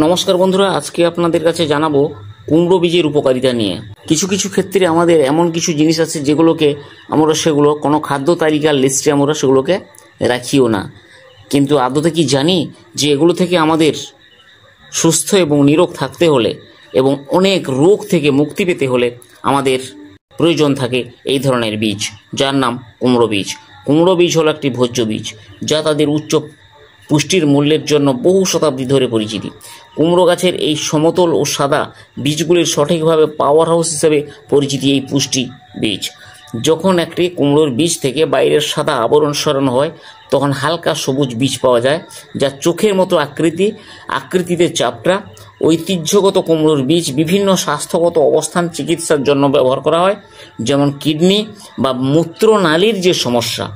নমস্কার বন্ধুরা, আজকে আপনাদের কাছে জানাবো কুমড়ো বীজের উপকারিতা নিয়ে। কিছু কিছু ক্ষেত্রে আমাদের এমন কিছু জিনিস আছে যেগুলোকে আমরা সেগুলো কোনো খাদ্য তালিকার লিস্টে আমরা সেগুলোকে রাখিও না, কিন্তু আদতে কি জানি যে এগুলো থেকে আমাদের সুস্থ এবং নিরোগ থাকতে হলে এবং অনেক রোগ থেকে মুক্তি পেতে হলে আমাদের প্রয়োজন থাকে এই ধরনের বীজ, যার নাম কুমড়ো বীজ। কুমড়ো বীজ হলো একটি ভোজ্য বীজ যা তাদের উচ্চ পুষ্টির মূল্যের জন্য বহু শতাব্দী ধরে পরিচিতি। কুমড়ো গাছের এই সমতল ও সাদা বীজগুলির সঠিকভাবে পাওয়ার হাউস হিসেবে পরিচিতি এই পুষ্টি বীজ। যখন একটি কুমড়োর বীজ থেকে বাইরের সাদা আবরণ সরানো হয় তখন হালকা সবুজ বীজ পাওয়া যায়, যা চোখের মতো আকৃতিতে চাপটা। ঐতিহ্যগত কুমড়োর বীজ বিভিন্ন স্বাস্থ্যগত অবস্থান চিকিৎসার জন্য ব্যবহার করা হয়, যেমন কিডনি বা মূত্রনালীর যে সমস্যা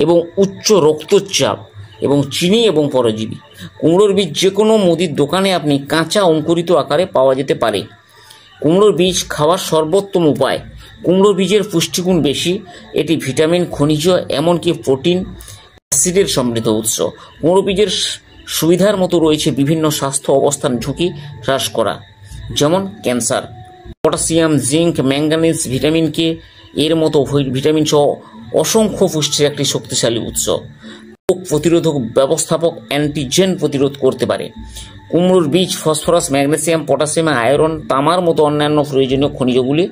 এবং উচ্চ রক্তচাপ এবং চিনি এবং পরজীবী। কুমড়োর বীজ যে কোনো মুদির দোকানে আপনি কাঁচা অঙ্কুরিত আকারে পাওয়া যেতে পারে। কুমড়োর বীজ খাওয়ার সর্বোত্তম উপায়। কুমড়োর বীজের পুষ্টিগুণ বেশি, এটি ভিটামিন, খনিজ, এমনকি প্রোটিন, অ্যাসিডের সমৃদ্ধ উৎস। কুমড়ো বীজের সুবিধার মতো রয়েছে বিভিন্ন স্বাস্থ্য অবস্থান ঝুঁকি হ্রাস করা, যেমন cancer. Potassium, zinc, manganese, vitamin K এর মতো ভিটামিন সহ অসংখ্য পুষ্টির একটি শক্তিশালী উৎস। রোগ প্রতিরোধক ব্যবস্থাপক, অ্যান্টিজেন প্রতিরোধ করতে পারে। কুমড়োর বীজ ফসফরাস, ম্যাগনেসিয়াম, পটাশিয়াম, আয়রন, তামার মতো অন্যান্য প্রয়োজনীয় খনিজগুলি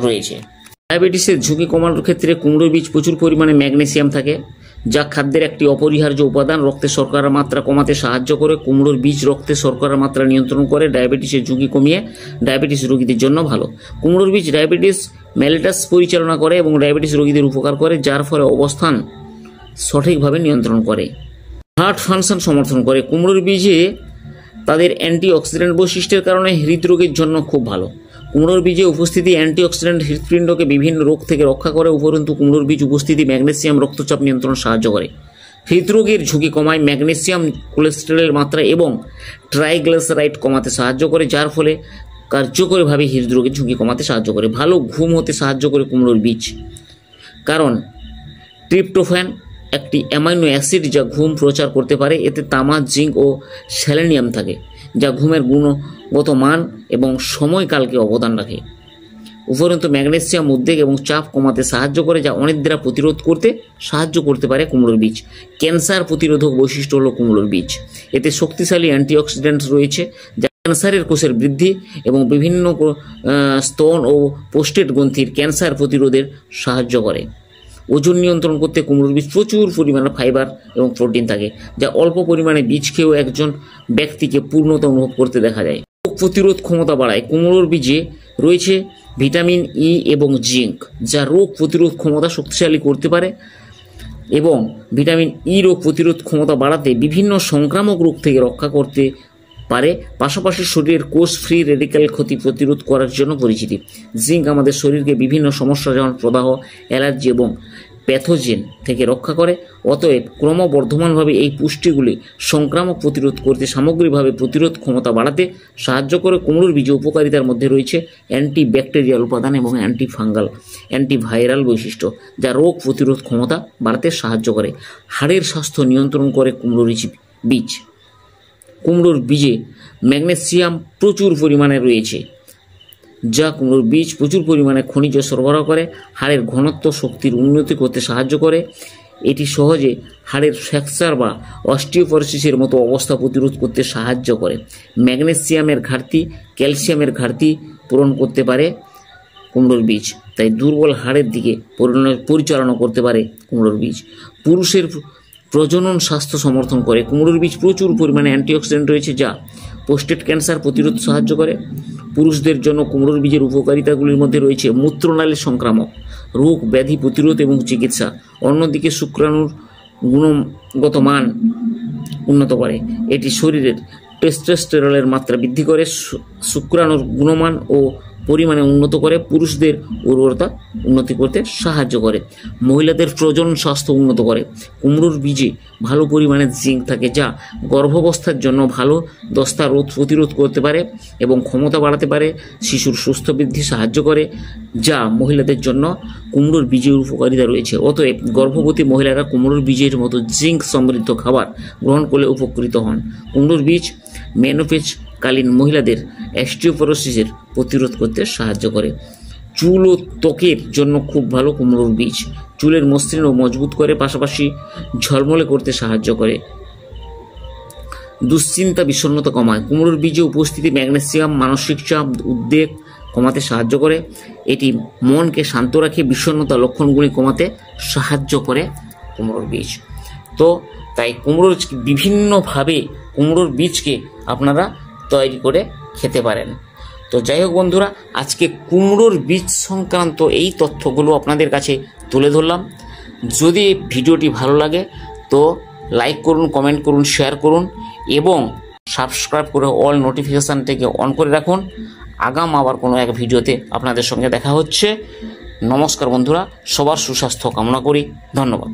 রয়েছে। ডায়াবেটিসের ঝুঁকি কমানোর ক্ষেত্রে কুমড়োর বীজ প্রচুর পরিমাণে ম্যাগনেসিয়াম থাকে, যা খাদ্যের একটি অপরিহার্য উপাদান। রক্তে শর্করার মাত্রা কমাতে সাহায্য করে। কুমড়োর বীজ রক্তে শর্করার মাত্রা নিয়ন্ত্রণ করে, ডায়াবেটিসের ঝুঁকি কমিয়ে ডায়াবেটিস রোগীদের জন্য ভালো। কুমড়োর বীজ ডায়াবেটিস মেলিটাস পরিচালনা করে এবং ডায়াবেটিস রোগীদের উপকার করে, যার ফলে অবস্থান সঠিকভাবে নিয়ন্ত্রণ করে। হার্ট ফাংশন সমর্থন করে। কুমড়োর বীজে তাদের অ্যান্টিঅক্সিডেন্ট বৈশিষ্ট্যের কারণে হৃদরোগের জন্য খুব ভালো। কুমড়োর বীজে উপস্থিতি অ্যান্টিঅক্সিডেন্ট হৃৎপিণ্ডকে বিভিন্ন রোগ থেকে রক্ষা করে। উপরন্তু কুমড়োর বীজ উপস্থিতি ম্যাগনেসিয়াম রক্তচাপ নিয়ন্ত্রণ সাহায্য করে, হৃদরোগের ঝুঁকি কমায়। ম্যাগনেসিয়াম কোলেস্টেরলের মাত্রা এবং ট্রাইগ্লিসারাইড কমাতে সাহায্য করে, যার ফলে কার্যকরীভাবে হৃদরোগের ঝুঁকি কমাতে সাহায্য করে। ভালো ঘুম হতে সাহায্য করে কুমড়োর বীজ, কারণ ট্রিপ্টোফ্যান একটি অ্যামাইনো অ্যাসিড যা ঘুম প্রচার করতে পারে। এতে তামা, জিঙ্ক ও সেলেনিয়াম থাকে, যা ঘুমের গুণগত মান এবং সময়কালকে অবদান রাখে। উপরন্তু ম্যাগনেসিয়াম উদ্বেগ এবং চাপ কমাতে সাহায্য করে, যা অনিদ্রা প্রতিরোধ করতে সাহায্য করতে পারে কুমড়োর বীজ। ক্যান্সার প্রতিরোধক বৈশিষ্ট্য হলো কুমড়োর বীজ। এতে শক্তিশালী অ্যান্টিঅক্সিডেন্ট রয়েছে, যা ক্যান্সারের কোষের বৃদ্ধি এবং বিভিন্ন স্তন ও প্রোস্টেট গ্রন্থির ক্যান্সার প্রতিরোধের সাহায্য করে। ওজন নিয়ন্ত্রণ করতে কুমড়োর বীজ প্রচুর পরিমাণে ফাইবার এবং প্রোটিন থাকে, যা অল্প পরিমাণে বীজ খেয়েও একজন ব্যক্তিকে পূর্ণতা অনুভব করতে দেখা যায়। রোগ প্রতিরোধ ক্ষমতা বাড়ায়। কুমড়োর বীজে রয়েছে ভিটামিন ই এবং জিঙ্ক, যা রোগ প্রতিরোধ ক্ষমতা শক্তিশালী করতে পারে এবং ভিটামিন ই রোগ প্রতিরোধ ক্ষমতা বাড়াতে বিভিন্ন সংক্রামক রোগ থেকে রক্ষা করতে পারে। পাশাপাশি শরীরের কোষ ফ্রি রেডিক্যাল ক্ষতি প্রতিরোধ করার জন্য পরিচিতি। জিঙ্ক আমাদের শরীরকে বিভিন্ন সমস্যা যেমন প্রদাহ, অ্যালার্জি এবং প্যাথোজেন থেকে রক্ষা করে। অতএব ক্রমবর্ধমানভাবে এই পুষ্টিগুলি সংক্রামক প্রতিরোধ করতে সামগ্রিকভাবে প্রতিরোধ ক্ষমতা বাড়াতে সাহায্য করে। কুমড়োর বীজে উপকারিতার মধ্যে রয়েছে অ্যান্টিব্যাকটেরিয়াল উপাদান এবং অ্যান্টিফাঙ্গাল, অ্যান্টিভাইরাল বৈশিষ্ট্য, যা রোগ প্রতিরোধ ক্ষমতা বাড়াতে সাহায্য করে। হাড়ের স্বাস্থ্য নিয়ন্ত্রণ করে কুমড়োর বীজ। কুমড়োর বীজে ম্যাগনেসিয়াম প্রচুর পরিমাণে রয়েছে, যা কুমড়োর বীজ প্রচুর পরিমাণে খনিজ সরবরাহ করে, হাড়ের ঘনত্ব শক্তির উন্নতি করতে সাহায্য করে। এটি সহজে হাড়ের ফ্র্যাকচার বা অস্টিওপরোসিসের মতো অবস্থা প্রতিরোধ করতে সাহায্য করে। ম্যাগনেসিয়ামের ঘাটতি, ক্যালসিয়ামের ঘাটতি পূরণ করতে পারে কুমড়োর বীজ, তাই দুর্বল হাড়ের দিকে পরিচালনা করতে পারে কুমড়োর বীজ। পুরুষের প্রজনন স্বাস্থ্য সমর্থন করে। কুমড়োর বীজ প্রচুর পরিমাণে অ্যান্টিঅক্সিডেন্ট রয়েছে, যা প্রোস্টেট ক্যান্সার প্রতিরোধ সাহায্য করে। পুরুষদের জন্য কুমড়োর বীজের উপকারিতাগুলির মধ্যে রয়েছে মূত্রনালীর সংক্রামক রোগ, ব্যাধি প্রতিরোধ এবং চিকিৎসা। অন্যদিকে শুক্রাণুর গুণগত মান উন্নত করে। এটি শরীরের টেস্টোস্টেরনের মাত্রা বৃদ্ধি করে, শুক্রাণুর গুণমান ও পরিমাণে উন্নত করে, পুরুষদের উর্বরতা উন্নতি করতে সাহায্য করে, মহিলাদের প্রজনন স্বাস্থ্য উন্নত করে। কুমড়োর বীজে ভালো পরিমাণে জিঙ্ক থাকে, যা গর্ভাবস্থার জন্য ভালো, দস্তা রোগ প্রতিরোধ করতে পারে এবং ক্ষমতা বাড়াতে পারে। শিশুর সুস্থ বৃদ্ধি সাহায্য করে, যা মহিলাদের জন্য কুমড়োর বীজের উপকারিতা রয়েছে। অতএব গর্ভবতী মহিলারা কুমড়োর বীজের মতো জিঙ্ক সমৃদ্ধ খাবার গ্রহণ করলে উপকৃত হন। কুমড়োর বীজ মেনোপেজকালীন মহিলাদের অস্টিওপোরোসিসের প্রতিরোধ করতে সাহায্য করে। চুল ও ত্বকের জন্য খুব ভালো কুমড়োর বীজ। চুলের মসৃণ ও মজবুত করে, পাশাপাশি ঝলমলে করতে সাহায্য করে। দুশ্চিন্তা বিষণ্ণতা কমায়। কুমড়োর বীজে উপস্থিতি ম্যাগনেসিয়াম মানসিক চাপ উদ্বেগ কমাতে সাহায্য করে। এটি মনকে শান্ত রাখে, বিষণ্ণতা লক্ষণগুলি কমাতে সাহায্য করে কুমড়োর বীজ। তো তাই কুমড়োর বিভিন্নভাবে কুমড়োর বীজকে আপনারা তৈরি করে খেতে পারেন। তো যাই হোক বন্ধুরা, আজকে কুমড়োর বীজ সংক্রান্ত এই তথ্যগুলো আপনাদের কাছে তুলে ধরলাম। যদি ভিডিওটি ভালো লাগে তো লাইক করুন, কমেন্ট করুন, শেয়ার করুন এবং সাবস্ক্রাইব করে অল নোটিফিকেশানটিকে অন করে রাখুন। আগাম আবার কোনো এক ভিডিওতে আপনাদের সঙ্গে দেখা হচ্ছে। নমস্কার বন্ধুরা, সবার সুস্বাস্থ্য কামনা করি। ধন্যবাদ।